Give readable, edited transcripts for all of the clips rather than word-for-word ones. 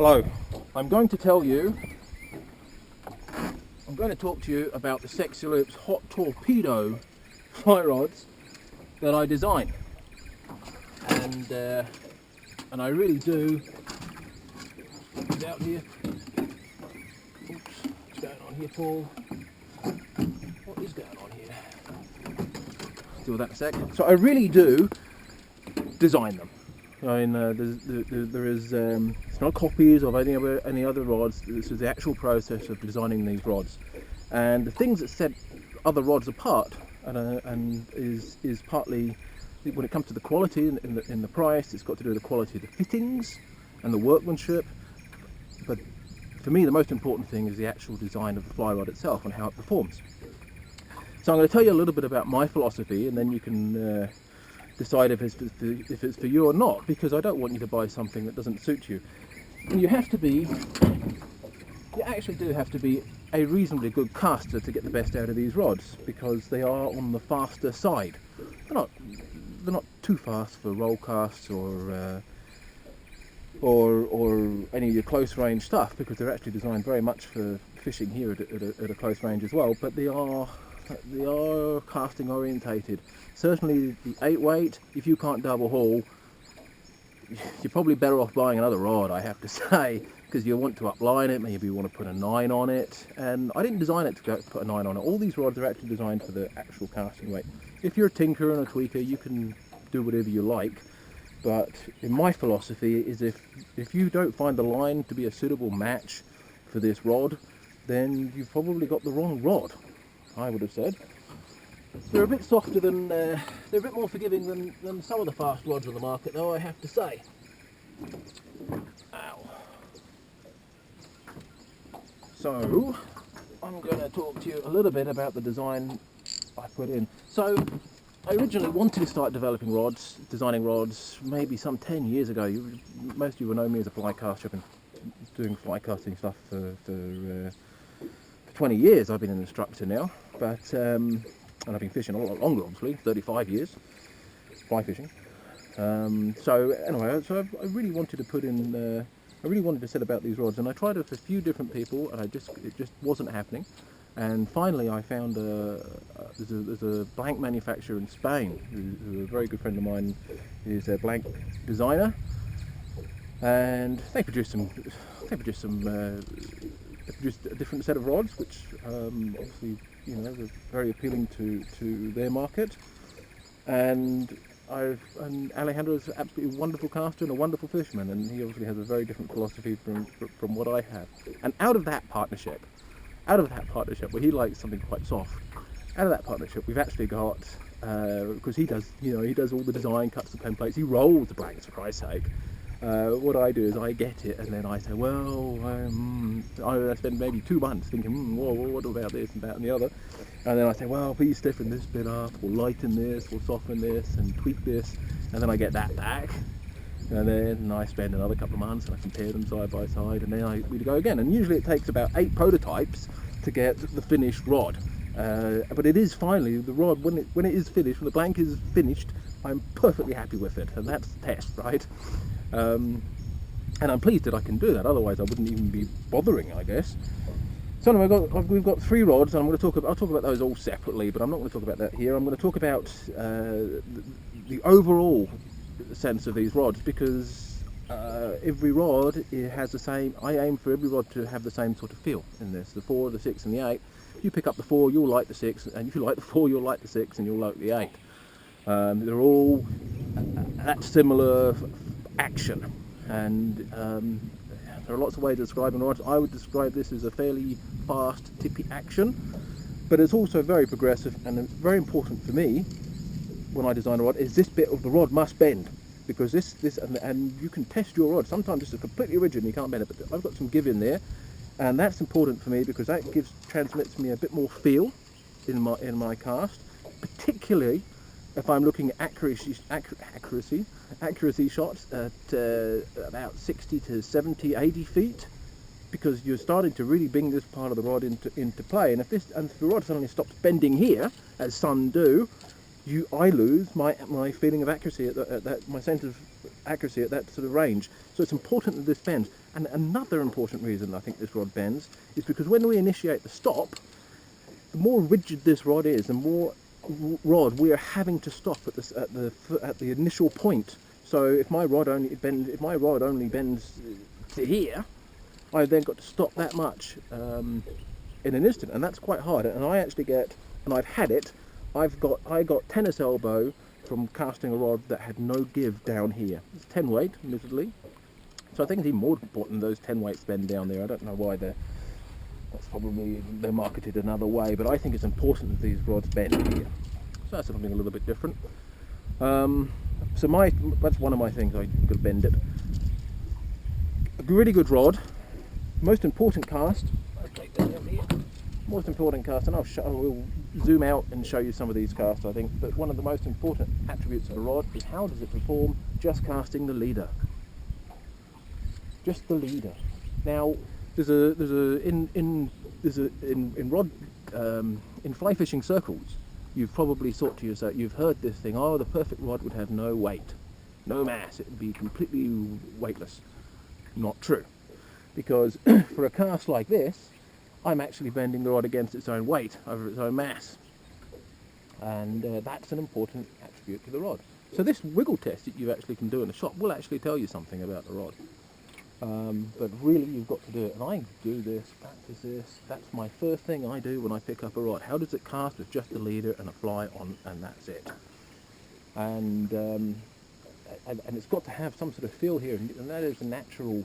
Hello, I'm going to talk to you about the Sexyloops Hot Torpedo fly rods that I designed, and I really do. Get out here. Oops, what's going on here, Paul? What is going on here? Deal with that in a sec. So I really do design them. I mean, there is it's not copies of any other rods. This is the actual process of designing these rods, and the things that set other rods apart, and is partly when it comes to the quality in the price. It's got to do with the quality of the fittings and the workmanship. But for me, the most important thing is the actual design of the fly rod itself and how it performs. So I'm going to tell you a little bit about my philosophy, and then you can decide if it's for you or not, because I don't want you to buy something that doesn't suit you. And you actually do have to be a reasonably good caster to get the best out of these rods, because they are on the faster side. They're not too fast for roll casts or any of your close range stuff, because they're actually designed very much for fishing here at a close range as well. But they are casting orientated. Certainly the 8 weight, if you can't double haul, you're probably better off buying another rod, I have to say, because you want to upline it, maybe you want to put a 9 on it. And I didn't design it to put a 9 on it. All these rods are actually designed for the actual casting weight. If you're a tinker and a tweaker, you can do whatever you like. But in my philosophy is if you don't find the line to be a suitable match for this rod, then you've probably got the wrong rod, I would have said. They're a bit softer than, they're a bit more forgiving than some of the fast rods on the market, though, I have to say. Ow. So, I'm going to talk to you a little bit about the design I put in. So, I originally wanted to start designing rods, maybe some 10 years ago. Most of you will know me as a fly caster. I've been doing fly casting stuff for 20 years. I've been an instructor now, but and I've been fishing a lot longer, obviously, 35 years, fly fishing. So anyway, I really wanted to put in, I really wanted to set about these rods, and I tried it with a few different people, and it just wasn't happening. And finally I found there's a blank manufacturer in Spain, who's a very good friend of mine. He's a blank designer, and they produced a different set of rods, which obviously, you know, were very appealing to their market. And Alejandro is an absolutely wonderful caster and a wonderful fisherman, and he obviously has a very different philosophy from what I have. And out of that partnership, where he likes something quite soft, out of that partnership we've actually got, because he does all the design, cuts the templates, he rolls the blanks, for Christ's sake. What I do is I get it, and then I say, well, I spend maybe 2 months thinking, whoa, what about this and that and the other, and then I say, well, please stiffen this bit up, or lighten this, or soften this, and tweak this, and then I get that back, and then I spend another couple of months and I compare them side by side, and then we go again. And usually it takes about 8 prototypes to get the finished rod. But it is finally the rod, when it is finished, when the blank is finished, I'm perfectly happy with it, and that's the test, right? And I'm pleased that I can do that. Otherwise I wouldn't even be bothering, I guess. So anyway, we've got 3 rods, and I'll talk about those all separately, but I'm not going to talk about that here. I'm going to talk about the overall sense of these rods, because every rod has the same. I aim for every rod to have the same sort of feel in this. The 4, the 6 and the 8. If you pick up the 4, you'll like the 6, and if you like the 4, you'll like the 6, and you'll like the 8. They're all that similar action, and there are lots of ways of describing rods. I would describe this as a fairly fast, tippy action, but it's also very progressive, and it's very important for me when I design a rod is this bit of the rod must bend, because and you can test your rod. Sometimes this is completely rigid and you can't bend it, but I've got some give in there, and that's important for me because that transmits me a bit more feel in my cast, particularly if I'm looking at accuracy shots at about 60 to 70, 80 feet, because you're starting to really bring this part of the rod into play. And if the rod suddenly stops bending here, as some do, I lose my feeling of accuracy at my sense of accuracy at that sort of range. So it's important that this bends. And another important reason I think this rod bends is because when we initiate the stop, the more rigid this rod is, the more rod we are having to stop at the initial point. So if my rod only bends to here, I've then got to stop that much in an instant, and that's quite hard. And I actually get, and I've had it, I got tennis elbow from casting a rod that had no give down here. It's 10 weight, admittedly. So I think it's even more important those 10 weights bend down there. I don't know why they're marketed another way, but I think it's important that these rods bend here. So that's something a little bit different. So that's one of my things, I've got to bend it. A really good rod, most important cast, I'll take that down here. Most important cast, and we'll zoom out and show you some of these casts, I think, but one of the most important attributes of a rod is how does it perform just casting the leader. Just the leader. Now, in fly fishing circles, you've probably thought to yourself, you've heard this thing, oh, the perfect rod would have no weight, no mass, it would be completely weightless. Not true, because for a cast like this, I'm actually bending the rod against its own weight over its own mass, and that's an important attribute to the rod. So this wiggle test that you actually can do in the shop will actually tell you something about the rod. But really you've got to do it, and I do this, practice this. That's my first thing I do when I pick up a rod. How does it cast with just a leader and a fly on, and that's it. And it's got to have some sort of feel here, and that is a natural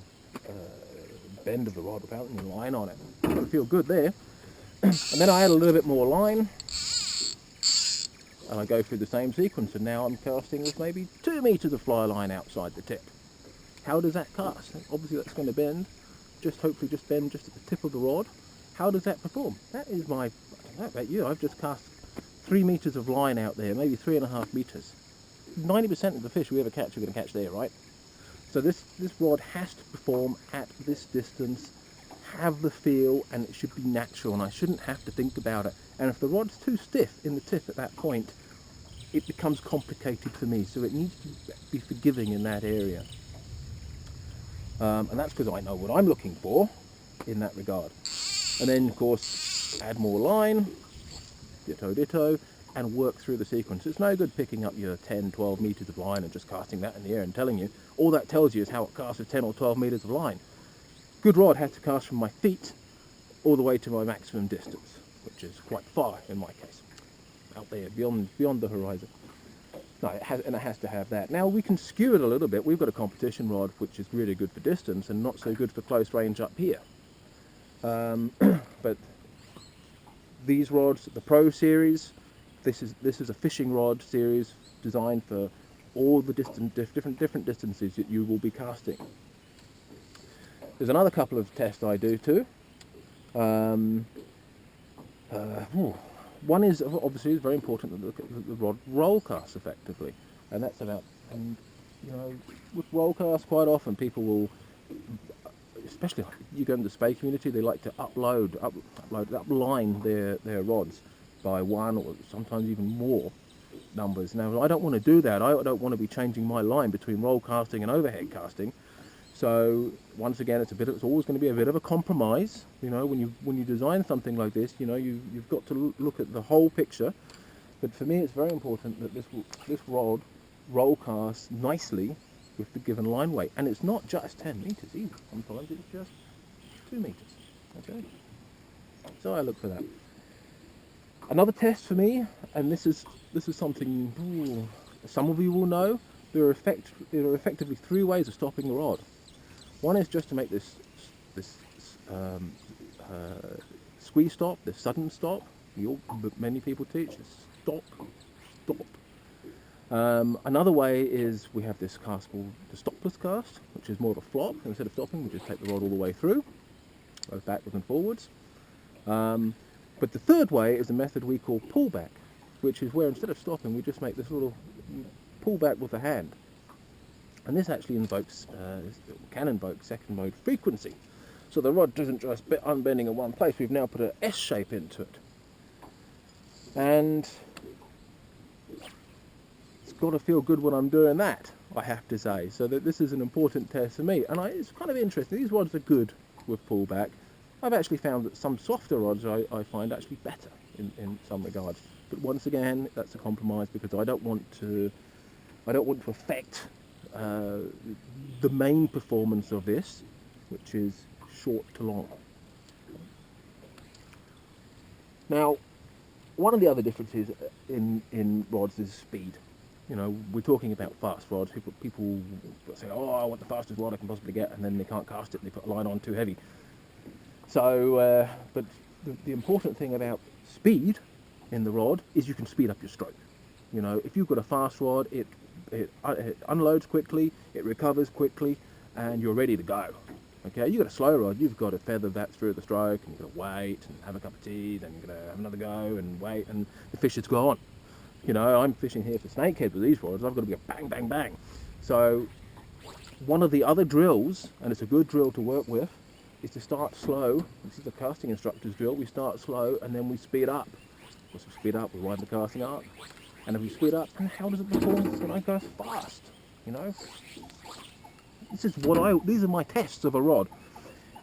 bend of the rod without any line on it. It's got to feel good there. And then I add a little bit more line, and I go through the same sequence, and now I'm casting with maybe 2 meters of fly line outside the tip. How does that cast? Obviously that's going to bend, hopefully just bend just at the tip of the rod. How does that perform? That is I don't know about you, I've just cast 3 meters of line out there, maybe 3.5 meters. 90% of the fish we ever catch, we're going to catch there, right? So this rod has to perform at this distance, have the feel, and it should be natural, and I shouldn't have to think about it. And if the rod's too stiff in the tip at that point, it becomes complicated for me, so it needs to be forgiving in that area. And that's because I know what I'm looking for in that regard. And then, of course, add more line, ditto, and work through the sequence. It's no good picking up your 10, 12 meters of line and just casting that in the air and telling you. All that tells you is how it casts with 10 or 12 meters of line. Good rod has to cast from my feet all the way to my maximum distance, which is quite far in my case, out there, beyond the horizon. No, it has to have that. Now we can skew it a little bit. We've got a competition rod which is really good for distance and not so good for close range up here. But these rods, the Pro series, this is a fishing rod series designed for all the different distances that you will be casting. There's another couple of tests I do too. One is obviously it's very important that the rod roll casts effectively, and that's about, and you know, with roll casts quite often people will, especially you go into the spay community, they like to upline their rods by 1 or sometimes even more numbers. Now I don't want to do that. I don't want to be changing my line between roll casting and overhead casting. So once again, it's always going to be a bit of a compromise. You know, when you design something like this, you know, you've got to look at the whole picture. But for me, it's very important that this rod roll casts nicely with the given line weight, and it's not just 10 meters either. Sometimes it's just 2 meters. Okay, so I look for that. Another test for me, and this is something some of you will know. There are effectively 3 ways of stopping the rod. One is just to make this squeeze stop, this sudden stop. Many people teach stop. Another way is we have this cast called the stopless cast, which is more of a flop. Instead of stopping, we just take the rod all the way through, both backwards and forwards. But the third way is a method we call pullback, which is where instead of stopping, we just make this little pullback with the hand. And this actually can invoke second mode frequency. So the rod doesn't just unbending in one place, we've now put an S shape into it. And it's got to feel good when I'm doing that. I have to say. So that this is an important test for me, and it's kind of interesting. These rods are good with pullback. I've actually found that some softer rods I find actually better in some regards. But once again, that's a compromise because I don't want to affect the main performance of this, which is short to long. Now, one of the other differences in rods is speed. You know, we're talking about fast rods. People say, oh, I want the fastest rod I can possibly get, and then they can't cast it and they put a line on too heavy. So, but the important thing about speed in the rod is you can speed up your stroke. You know, if you've got a fast rod, it unloads quickly, it recovers quickly, and you're ready to go. Okay, you've got a slow rod, you've got to feather that through the stroke, and you've got to wait and have a cup of tea, then you've got to have another go and wait, and the fish is gone. You know, I'm fishing here for snakehead with these rods, I've got to be a bang, bang, bang. So one of the other drills, and it's a good drill to work with, is to start slow. This is the casting instructor's drill. We start slow and then we speed up. Once we speed up, we wind the casting arc. And if we speed up, and how does it perform when I go fast? You know, these are my tests of a rod.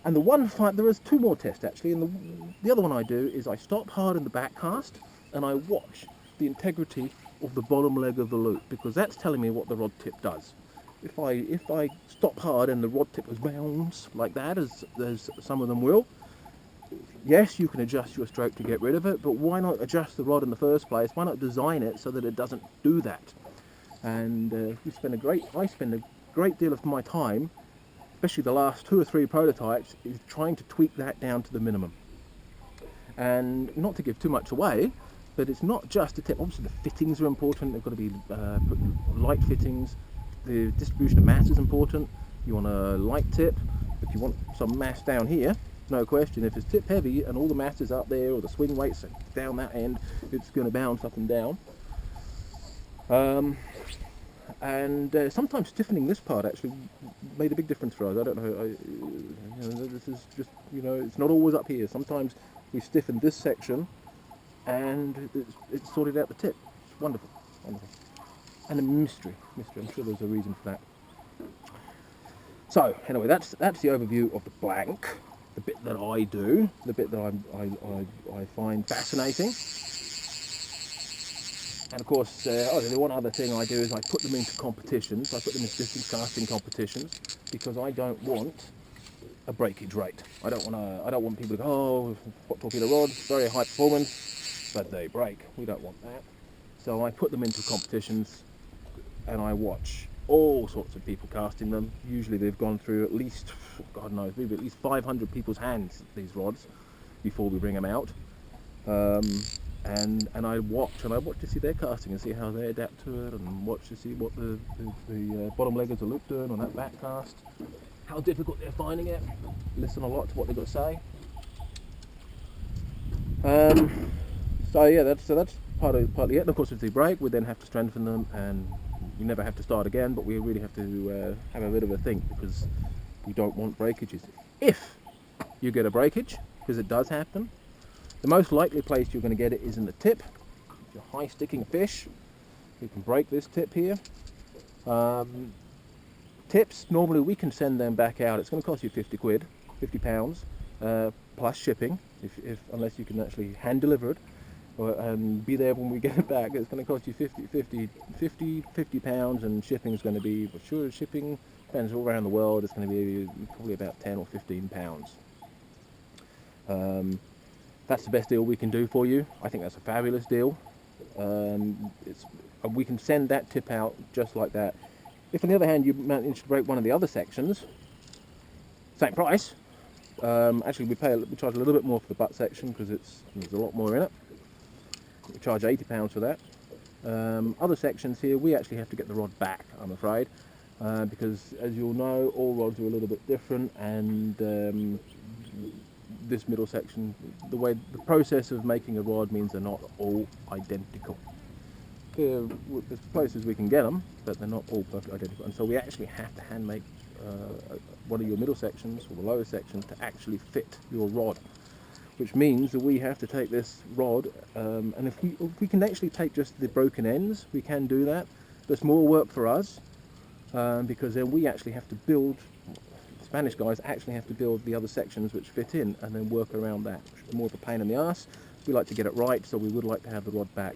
And there is two more tests actually. And the other one I do is I stop hard in the back cast and I watch the integrity of the bottom leg of the loop, because that's telling me what the rod tip does. If I stop hard and the rod tip goes bounce like that, as some of them will, yes, you can adjust your stroke to get rid of it, but why not adjust the rod in the first place? Why not design it so that it doesn't do that? And I spend a great deal of my time, especially the last 2 or 3 prototypes, is trying to tweak that down to the minimum. And not to give too much away, but it's not just the tip. Obviously the fittings are important. They've got to be light fittings. The distribution of mass is important. You want a light tip. If you want some mass down here, no question, if it's tip heavy and all the mass is up there, or the swing weights are down that end, it's going to bounce up and down. Sometimes stiffening this part actually made a big difference for us. I don't know, this is just, you know, it's not always up here. Sometimes we stiffen this section and it's sorted out the tip. It's wonderful, wonderful. And a mystery. I'm sure there's a reason for that. So anyway, that's the overview of the blank, the bit that I do, the bit that I find fascinating. And of course, the one other thing I do is I put them into competitions. I put them in distance casting competitions because I don't want a breakage rate. I don't want people to go, oh, Hot Torpedo rods, very high performance, but they break. We don't want that. So I put them into competitions and I watch all sorts of people casting them. Usually they've gone through at least, God knows, maybe at least 500 people's hands, these rods, before we bring them out. And I watch to see their casting and see how they adapt to it, and watch to see what the bottom leg of the loop doing on that back cast, how difficult they're finding it, listen a lot to what they've got to say. So yeah, that's partly it. And of course, if they break, we then have to strengthen them, and we never have to start again, but we really have to have a bit of a think, because we don't want breakages. If you get a breakage, because it does happen, the most likely place you're going to get it is in the tip. If you're high sticking fish, you can break this tip here. Tips, normally we can send them back out. It's going to cost you 50 quid, 50 pounds, plus shipping, unless you can actually hand deliver it. And be there when we get it back. It's going to cost you 50 pounds, and shipping is going to be, for sure, shipping depends all around the world, it's going to be probably about 10 or 15 pounds. That's the best deal we can do for you. I think that's a fabulous deal. We can send that tip out just like that. If on the other hand you manage to break one of the other sections, same price. Actually we charge a little bit more for the butt section because there's a lot more in it. We charge £80 for that. Other sections here, we actually have to get the rod back, I'm afraid, because as you'll know, all rods are a little bit different, and this middle section, the process of making a rod means they're not all identical. They're as close as we can get them, but they're not all perfectly identical, and so we actually have to hand make one of your middle sections or the lower sections to actually fit your rod, which means that we have to take this rod, and if we can actually take just the broken ends, we can do that. There's more work for us, because then we actually have to build, Spanish guys actually have to build the other sections which fit in and then work around that, which is more of a pain in the ass. We like to get it right, so we would like to have the rod back.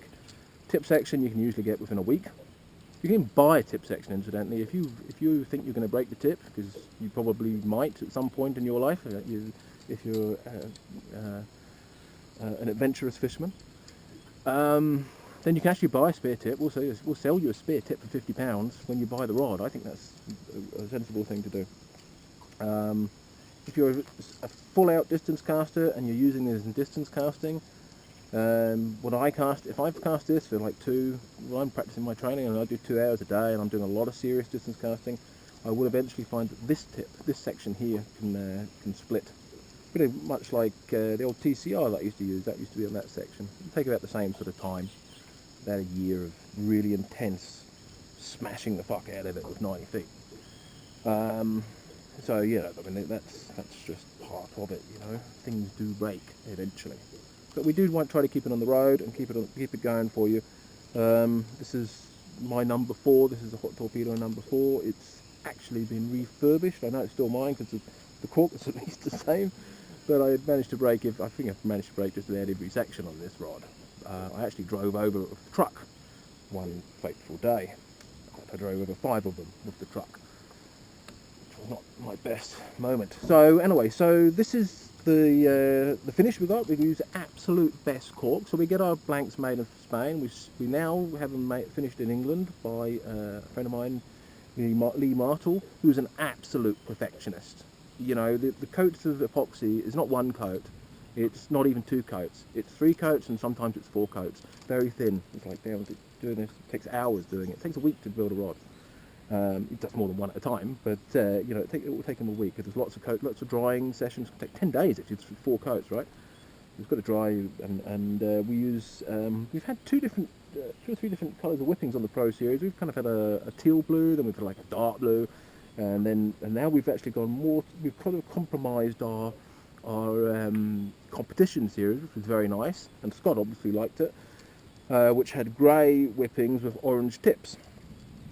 Tip section you can usually get within a week. You can buy a tip section, incidentally. If you think you're going to break the tip, because you probably might at some point in your life, if you're an adventurous fisherman, then you can actually buy a spare tip. We'll sell you a spare tip for £50 when you buy the rod. I think that's a sensible thing to do. If you're a full-out distance caster and you're using this in distance casting, if I've cast this for like I'm practicing my training and I do 2 hours a day and I'm doing a lot of serious distance casting, I will eventually find that this section here can split. Pretty much like the old TCR that I used to use. That used to be on that section. It'll take about the same sort of time. About a year of really intense smashing the fuck out of it with 90 feet. So yeah, I mean that's just part of it, you know. Things do break eventually, but we do want to try to keep it on the road and keep it going for you. This is my number 4. This is a Hot Torpedo number 4. It's actually been refurbished. I know it's still mine because the cork is at least the same, but I managed to break I think I've managed to break just about every section on this rod. I actually drove over it with the truck one fateful day. I drove over 5 of them with the truck, which was not my best moment. So anyway, so this is the finish we got. We use absolute best cork. So we get our blanks made in Spain. We now have them finished in England by a friend of mine, Lee Martle, who's an absolute perfectionist. You know, the coats of epoxy is not one coat. It's not even 2 coats. It's 3 coats and sometimes it's 4 coats. Very thin. It's like doing this. It takes hours doing it. It takes a week to build a rod. It does more than one at a time, but you know, it will take them a week. There's lots of drying sessions. It can take 10 days if it's 4 coats, right? You've got to dry, and we use. We've had 2 or 3 different colours of whippings on the Pro Series. We've kind of had a teal blue, then we've had like a dark blue, and now we've actually gone more. We've kind of compromised our competition series, which was very nice, and Scott obviously liked it, which had grey whippings with orange tips.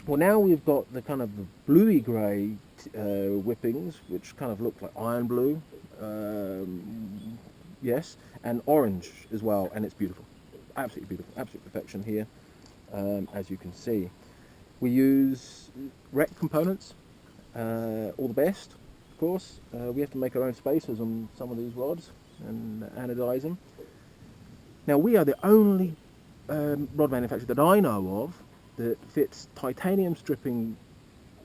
Well, now we've got the kind of the bluey grey whippings, which kind of look like iron blue, yes, and orange as well, and it's beautiful, absolutely beautiful, absolute perfection here, as you can see. We use rec components, all the best. Of course, we have to make our own spacers on some of these rods and anodize them. Now, we are the only rod manufacturer that I know of that fits titanium stripping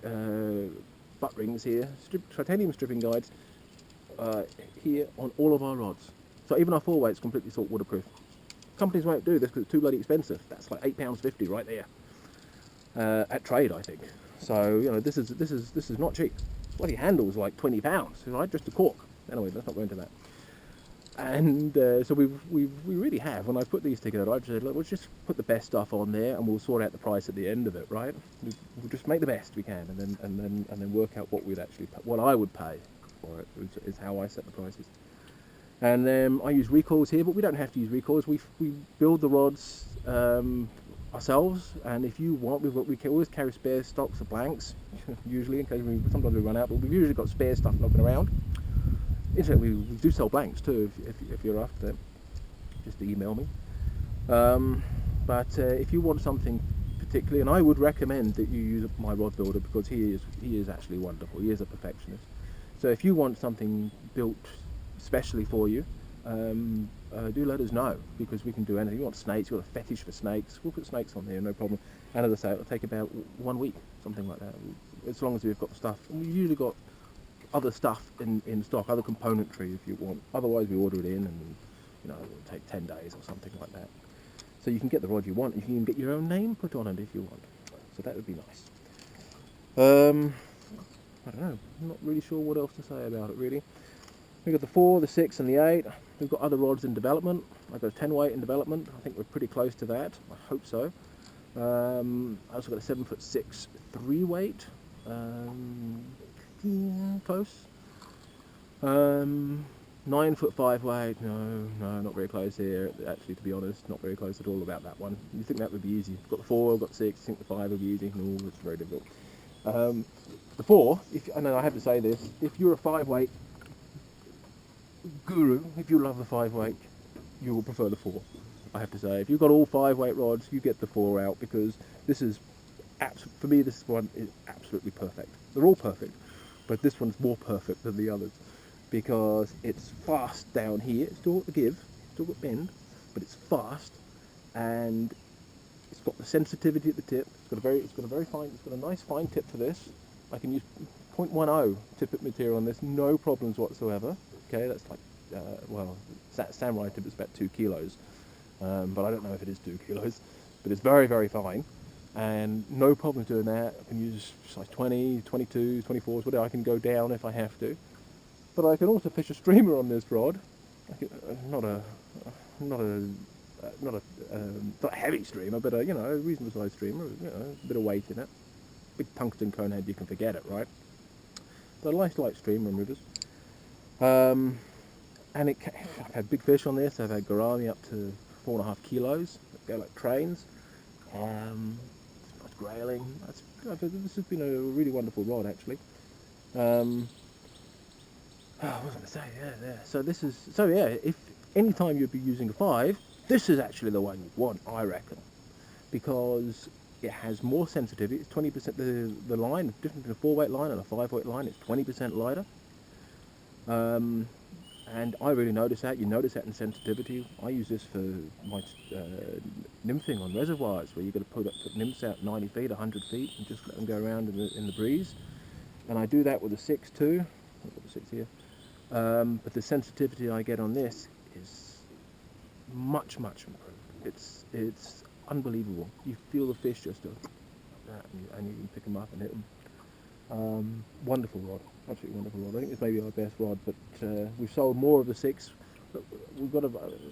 butt rings here, titanium stripping guides here on all of our rods. So even our 4-weight's completely salt waterproof. Companies won't do this because it's too bloody expensive. That's like £8.50 right there at trade, I think. So you know, this is not cheap. Bloody handle's like £20, right? Just a cork. Anyway, let's not go into that. And so we really have. When I put these together, I just said, look, let's just put the best stuff on there, and we'll sort out the price at the end of it, right? We'll just make the best we can, and then work out what I would pay for it. Is how I set the prices. And I use recoils here, but we don't have to use recoils. We build the rods ourselves, and if you want, we can always carry spare stocks of blanks, usually, in case sometimes we run out, but we've usually got spare stuff knocking around. Incidentally, we do sell blanks too, if you're after them. Just email me. But if you want something particularly, and I would recommend that you use my rod builder, because he is actually wonderful. He is a perfectionist. So if you want something built specially for you, do let us know, because we can do anything. You want snakes, you've got a fetish for snakes, we'll put snakes on there, no problem. And as I say, it'll take about 1 week, something like that, as long as we've got the stuff. And we've usually got other stuff in stock, other componentry if you want. Otherwise we order it in, and you know, it'll take 10 days or something like that. So you can get the rod you want, you can even get your own name put on it if you want. So that would be nice. I don't know, I'm not really sure what else to say about it really. We've got the 4, the 6 and the 8. We've got other rods in development. I've got a 10-weight in development. I think we're pretty close to that. I hope so. I also got a 7'6" 3-weight. Yeah, close. 9'5" 5-weight. No, not very close here. Actually, to be honest, not very close at all about that one. You think that would be easy. I've got the 4, I've got the 6. You think the 5 would be easy? No, it's very difficult. The 4, and I have to say this, if you're a 5-weight guru, if you love the 5-weight, you will prefer the 4. I have to say, if you've got all 5-weight rods, you get the 4 out, because this is, for me, this one is absolutely perfect. They're all perfect, but this one's more perfect than the others, because it's fast down here. It's still got the give, still got bend, but it's fast, and it's got the sensitivity at the tip. It's got a nice fine tip for this. I can use 0.10 tippet material on this, no problems whatsoever. Okay, that's like, well, samurai tip is about 2 kilos, but I don't know if it is 2 kilos, but it's very, very fine, and no problem doing that. I can use size 20, 22, 24s, whatever. I can go down if I have to, but I can also fish a streamer on this rod. Not a heavy streamer, but a reasonable sized streamer. A bit of weight in it. Big tungsten cone head, you can forget it, right? But a nice light streamer on rivers. And I've had big fish on this. I've had gourami up to 4.5 kilos. They go like trains. Nice grayling. This has been a really wonderful rod, actually. What was I going to say? Yeah. If any time you'd be using a 5, this is actually the one you want, I reckon, because it has more sensitivity. It's 20%. The line, different between a 4-weight line and a 5-weight line, it's 20% lighter. And I really notice that. You notice that in sensitivity. I use this for my nymphing on reservoirs, where you've got to put nymphs out 90 feet, 100 feet, and just let them go around in the breeze. And I do that with a 6 too. I've got the 6 here. But the sensitivity I get on this is much, much improved. It's unbelievable. You feel the fish just like that, and you can pick them up and hit them. Wonderful rod, absolutely wonderful rod. I think it's maybe our best rod, but we've sold more of the 6. We've got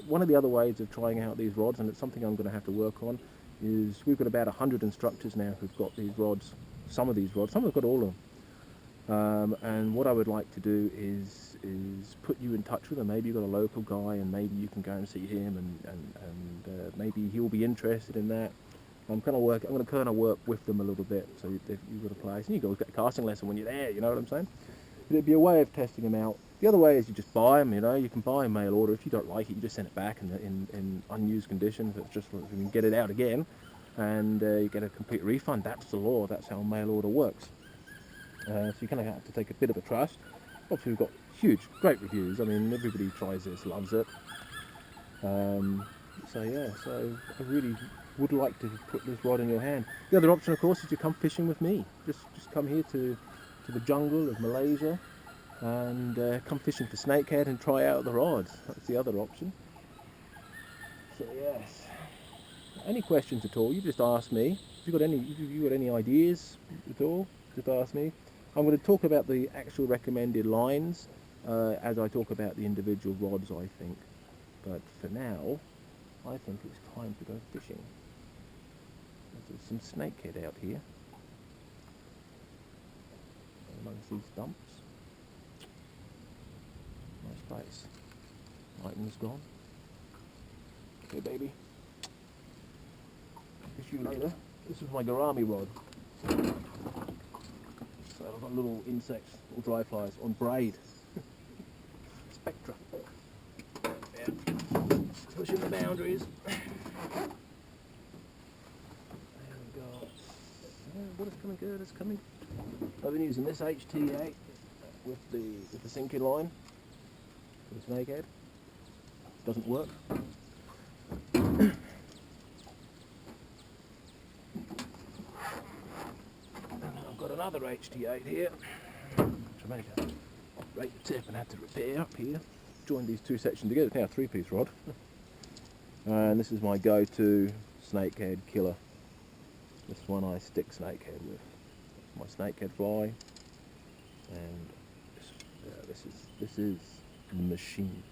one of the other ways of trying out these rods, and it's something I'm going to have to work on, is we've got about 100 instructors now who've got these rods, some of these rods, some have got all of them. And what I would like to do is put you in touch with them. Maybe you've got a local guy, and maybe you can go and see him, and maybe he'll be interested in that. I'm going to kind of work with them a little bit, so you've got a place, and you can always get a casting lesson when you're there. You know what I'm saying? But it'd be a way of testing them out. The other way is you just buy them. You can buy a mail order. If you don't like it, you just send it back in unused conditions. It's just you can get it out again, and you get a complete refund. That's the law. That's how mail order works. So you kind of have to take a bit of a trust. Obviously, we've got great reviews. I mean, everybody tries this, loves it. So I really would like to put this rod in your hand. The other option, of course, is to come fishing with me. Just come here to the jungle of Malaysia, and come fishing for snakehead and try out the rods. That's the other option. So yes. Any questions at all? You just ask me. If you got any ideas at all, just ask me. I'm going to talk about the actual recommended lines as I talk about the individual rods, I think. But for now, I think it's time to go fishing. There's some snakehead out here amongst these stumps. Nice place. Lightning's gone. Okay, baby. Fish you later. This is my gourami rod. So I've got little insects, little dry flies on braid. Spectra. Yeah. Pushing the boundaries. There we go. Yeah, water's coming good, it's coming. I've been using this HT8 with the sinking line for the snakehead. Doesn't work. Another HT8 here, which I managed to break the tip and had to repair up here. Joined these two sections together. It's now a 3-piece rod. And this is my go-to snakehead killer. This one I stick snakehead with. My snakehead fly, and this is the machine.